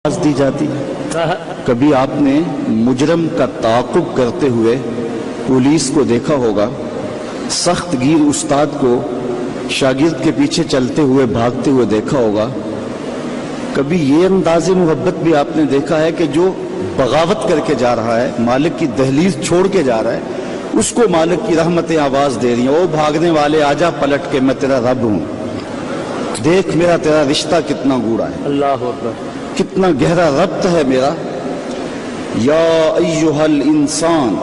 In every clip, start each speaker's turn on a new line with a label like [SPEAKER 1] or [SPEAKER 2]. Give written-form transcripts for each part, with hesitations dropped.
[SPEAKER 1] دی جاتی ہے۔ کبھی آپ نے مجرم کا تعاقب کرتے ہوئے پولیس کو دیکھا ہوگا، سخت گیر استاد کو شاگرد کے پیچھے چلتے ہوئے بھاگتے ہوئے دیکھا ہوگا۔ کبھی یہ انداز محبت بھی آپ نے دیکھا ہے کہ جو بغاوت کر کے جا رہا ہے، مالک کی دہلیز چھوڑ کے جا رہا ہے، اس کو مالک کی رحمتیں آواز دے رہی ہیں، او بھاگنے والے آجا پلٹ کے، میں تیرا رب ہوں، دیکھ میرا تیرا رشتہ کتنا گوڑا ہے،
[SPEAKER 2] اللہ اکبر،
[SPEAKER 1] کتنا گہرا ربط ہے میرا۔ یا ایہا الانسان،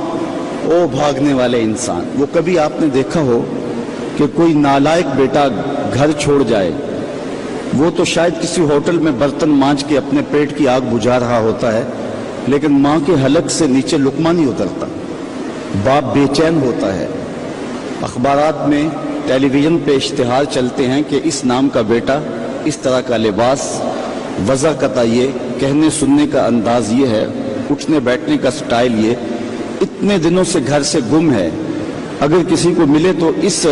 [SPEAKER 1] او بھاگنے والے انسان۔ وہ کبھی آپ نے دیکھا ہو کہ کوئی نالائق بیٹا گھر چھوڑ جائے، وہ تو شاید کسی ہوٹل میں برتن مانج کے اپنے پیٹ کی آگ بجھا رہا ہوتا ہے، لیکن ماں کے حلق سے نیچے لقمہ نہیں اترتا، باپ بے چین ہوتا ہے۔ اخبارات میں، ٹیلی ویژن پہ اشتہار چلتے ہیں کہ اس نام کا بیٹا، اس طرح کا لباس، وضع قطع یہ، کہنے سننے کا انداز یہ ہے، اٹھنے بیٹھنے کا سٹائل یہ، اتنے دنوں سے گھر سے گم ہے، اگر کسی کو ملے تو اس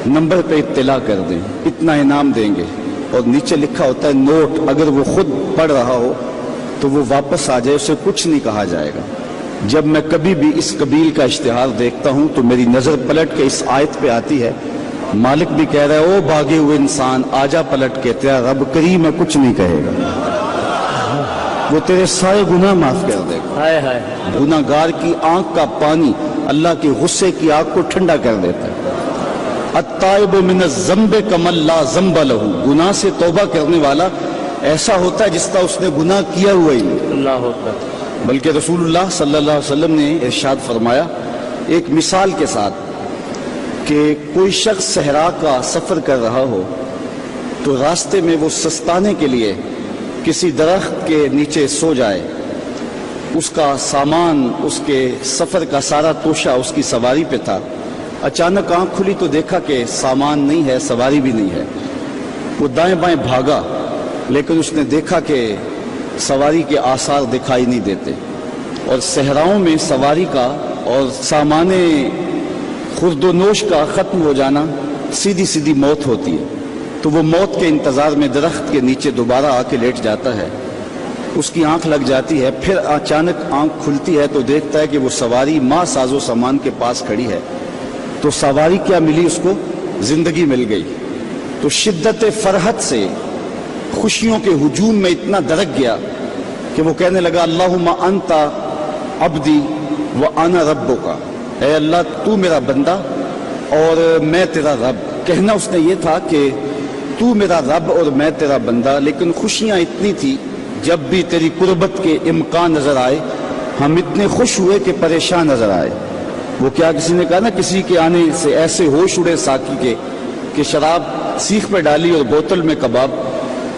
[SPEAKER 1] نمبر پہ اطلاع کر دیں، اتنا انعام دیں گے، اور نیچے لکھا ہوتا ہے نوٹ، اگر وہ خود پڑھ رہا ہو تو وہ واپس آ جائے، اسے کچھ نہیں کہا جائے گا۔ جب میں کبھی بھی اس قبیل کا اشتہار دیکھتا ہوں تو میری نظر پلٹ کے اس آیت پہ آتی ہے، مالک بھی کہہ رہا ہے، او بھاگے ہوئے انسان آجا پلٹ کے، تیرا رب کریم ہے، کچھ نہیں کہے گا، وہ تیرے سارے گناہ معاف کر دے گا۔
[SPEAKER 2] ہائے ہائے،
[SPEAKER 1] گناہ گار کی آنکھ کا پانی اللہ کے غصے کی آگ کو ٹھنڈا کر دیتا ہے۔ التائب من الذنب کمن لا ذنب لہ، گناہ سے توبہ کرنے والا ایسا ہوتا ہے جس کا اس نے گناہ کیا ہوا ہی نہیں۔
[SPEAKER 2] اللہ اکبر،
[SPEAKER 1] بلکہ رسول اللہ صلی اللہ علیہ وسلم نے ارشاد فرمایا ایک مثال کے ساتھ کہ کوئی شخص صحرا کا سفر کر رہا ہو تو راستے میں وہ سستانے کے لیے کسی درخت کے نیچے سو جائے، اس کا سامان، اس کے سفر کا سارا توشہ اس کی سواری پہ تھا، اچانک آنکھ کھلی تو دیکھا کہ سامان نہیں ہے، سواری بھی نہیں ہے، وہ دائیں بائیں بھاگا، لیکن اس نے دیکھا کہ سواری کے آثار دکھائی نہیں دیتے، اور صحراؤں میں سواری کا اور سامان خرد و نوش کا ختم ہو جانا سیدھی سیدھی موت ہوتی ہے، تو وہ موت کے انتظار میں درخت کے نیچے دوبارہ آ کے لیٹ جاتا ہے، اس کی آنکھ لگ جاتی ہے، پھر اچانک آنکھ کھلتی ہے تو دیکھتا ہے کہ وہ سواری ماں ساز و سامان کے پاس کھڑی ہے، تو سواری کیا ملی اس کو؟ زندگی مل گئی۔ تو شدت فرحت سے خوشیوں کے ہجوم میں اتنا درک گیا کہ وہ کہنے لگا اللہم انت عبدی وانا ربک، اے اللہ تو میرا بندہ اور میں تیرا رب۔ کہنا اس نے یہ تھا کہ تو میرا رب اور میں تیرا بندہ، لیکن خوشیاں اتنی تھی، جب بھی تیری قربت کے امکان نظر آئے ہم اتنے خوش ہوئے کہ پریشان نظر آئے۔ وہ کیا کسی نے کہا نا، کسی کے آنے سے ایسے ہوش اڑے ساقی کے کہ شراب سیخ پہ ڈالی اور بوتل میں کباب،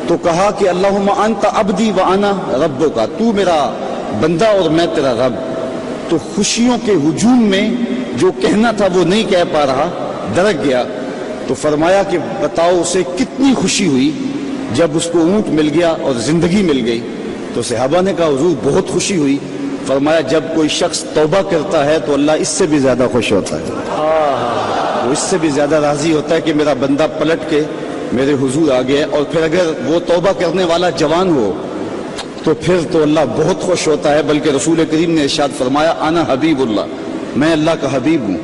[SPEAKER 1] تو کہا کہ اللہم انت عبدی وانا ربک، تو میرا بندہ اور میں تیرا رب۔ تو خوشیوں کے ہجوم میں جو کہنا تھا وہ نہیں کہہ پا رہا، درک گیا، تو فرمایا کہ بتاؤ اسے کتنی خوشی ہوئی جب اس کو اونٹ مل گیا اور زندگی مل گئی۔ تو صحابہ نے کہا حضور بہت خوشی ہوئی۔ فرمایا جب کوئی شخص توبہ کرتا ہے تو اللہ اس سے بھی زیادہ خوش ہوتا ہے، وہ اس سے بھی زیادہ راضی ہوتا ہے کہ میرا بندہ پلٹ کے میرے حضور آ گیا۔ اور پھر اگر وہ توبہ کرنے والا جوان ہو تو پھر تو اللہ بہت خوش ہوتا ہے، بلکہ رسول کریم نے ارشاد فرمایا انا حبیب اللہ، میں اللہ کا حبیب ہوں۔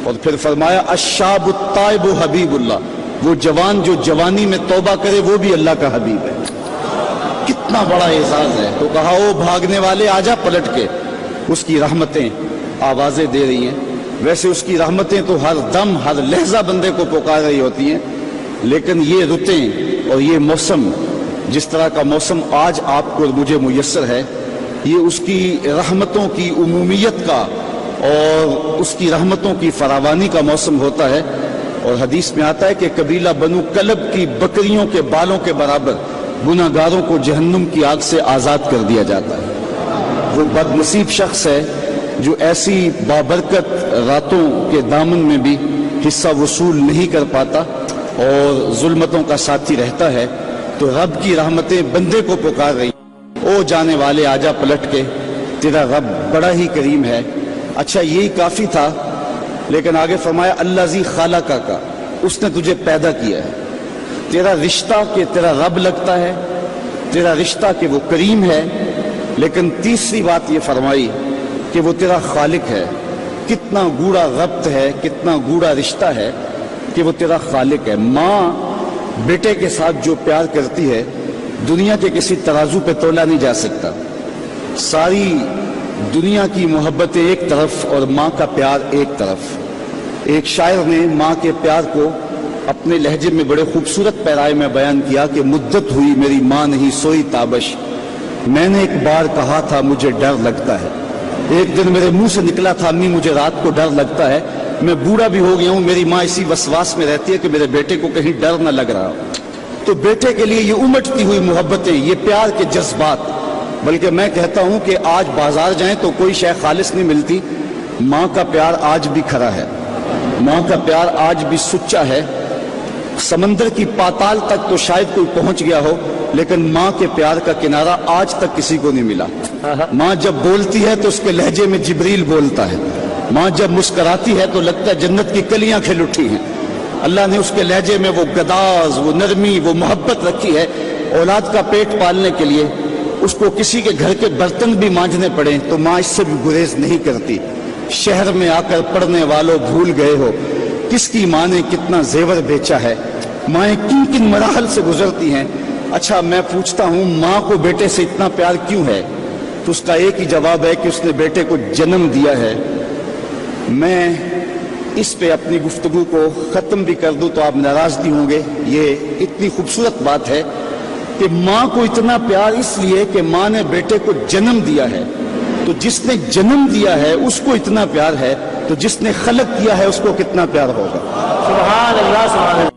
[SPEAKER 1] اور پھر فرمایا الشاب التائب حبیب اللہ، وہ جوان جو جوانی میں توبہ کرے وہ بھی اللہ کا حبیب ہے۔ کتنا بڑا اعزاز ہے۔ تو کہا او بھاگنے والے آجا پلٹ کے، اس کی رحمتیں آوازیں دے رہی ہیں۔ ویسے اس کی رحمتیں تو ہر دم ہر لہجہ بندے کو پکار رہی ہوتی ہیں، لیکن یہ رتیں اور یہ موسم، جس طرح کا موسم آج آپ کو مجھے میسر ہے، یہ اس کی رحمتوں کی عمومیت کا اور اس کی رحمتوں کی فراوانی کا موسم ہوتا ہے۔ اور حدیث میں آتا ہے کہ قبیلہ بنو کلب کی بکریوں کے بالوں کے برابر گناہ گاروں کو جہنم کی آگ سے آزاد کر دیا جاتا ہے۔ وہ بد نصیب شخص ہے جو ایسی بابرکت راتوں کے دامن میں بھی حصہ وصول نہیں کر پاتا اور ظلمتوں کا ساتھی رہتا ہے۔ تو رب کی رحمتیں بندے کو پکار رہی، او جانے والے آجا پلٹ کے، تیرا رب بڑا ہی کریم ہے۔ اچھا یہی کافی تھا، لیکن آگے فرمایا الذی خلقک کا، اس نے تجھے پیدا کیا ہے۔ تیرا رشتہ کہ تیرا رب لگتا ہے، تیرا رشتہ کہ وہ کریم ہے، لیکن تیسری بات یہ فرمائی کہ وہ تیرا خالق ہے۔ کتنا گوڑا ربط ہے، کتنا گوڑا رشتہ ہے کہ وہ تیرا خالق ہے۔ ماں بیٹے کے ساتھ جو پیار کرتی ہے دنیا کے کسی ترازو پہ تولا نہیں جا سکتا۔ ساری دنیا کی محبتیں ایک طرف اور ماں کا پیار ایک طرف۔ ایک شاعر نے ماں کے پیار کو اپنے لہجے میں بڑے خوبصورت پیرائے میں بیان کیا کہ مدت ہوئی میری ماں نہیں سوئی تابش، میں نے ایک بار کہا تھا مجھے ڈر لگتا ہے۔ ایک دن میرے منہ سے نکلا تھا امی مجھے رات کو ڈر لگتا ہے۔ میں بوڑھا بھی ہو گیا ہوں، میری ماں اسی وسواس میں رہتی ہے کہ میرے بیٹے کو کہیں ڈر نہ لگ رہا ہو۔ تو بیٹے کے لیے یہ امٹتی ہوئی محبتیں، یہ پیار کے جذبات، بلکہ میں کہتا ہوں کہ آج بازار جائیں تو کوئی شے خالص نہیں ملتی، ماں کا پیار آج بھی کھڑا ہے، ماں کا پیار آج بھی سچا ہے۔ سمندر کی پاتال تک تو شاید کوئی پہنچ گیا ہو، لیکن ماں کے پیار کا کنارہ آج تک کسی کو نہیں ملا۔ ماں جب بولتی ہے تو اس کے لہجے میں جبریل بولتا ہے، ماں جب مسکراتی ہے تو لگتا ہے جنت کی کلیاں کھل اٹھی ہیں۔ اللہ نے اس کے لہجے میں وہ گداز، وہ نرمی، وہ محبت رکھی ہے۔ اولاد کا پیٹ پالنے کے لیے اس کو کسی کے گھر کے برتن بھی مانجنے پڑیں تو ماں اس سے بھی گریز نہیں کرتی۔ شہر میں آ کر پڑھنے والوں بھول گئے ہو کس کی ماں نے کتنا زیور بیچا ہے، مائیں کن کن مراحل سے گزرتی ہیں۔ اچھا میں پوچھتا ہوں ماں کو بیٹے سے اتنا پیار کیوں ہے؟ تو اس کا ایک ہی جواب ہے کہ اس نے بیٹے کو جنم دیا ہے۔ میں اس پہ اپنی گفتگو کو ختم بھی کر دوں تو آپ ناراض نہیں ہوں گے۔ یہ اتنی خوبصورت بات ہے کہ ماں کو اتنا پیار اس لیے کہ ماں نے بیٹے کو جنم دیا ہے، تو جس نے جنم دیا ہے اس کو اتنا پیار ہے، تو جس نے خلق کیا ہے اس کو کتنا پیار ہوگا۔
[SPEAKER 2] سبحان اللہ، سبحان اللہ۔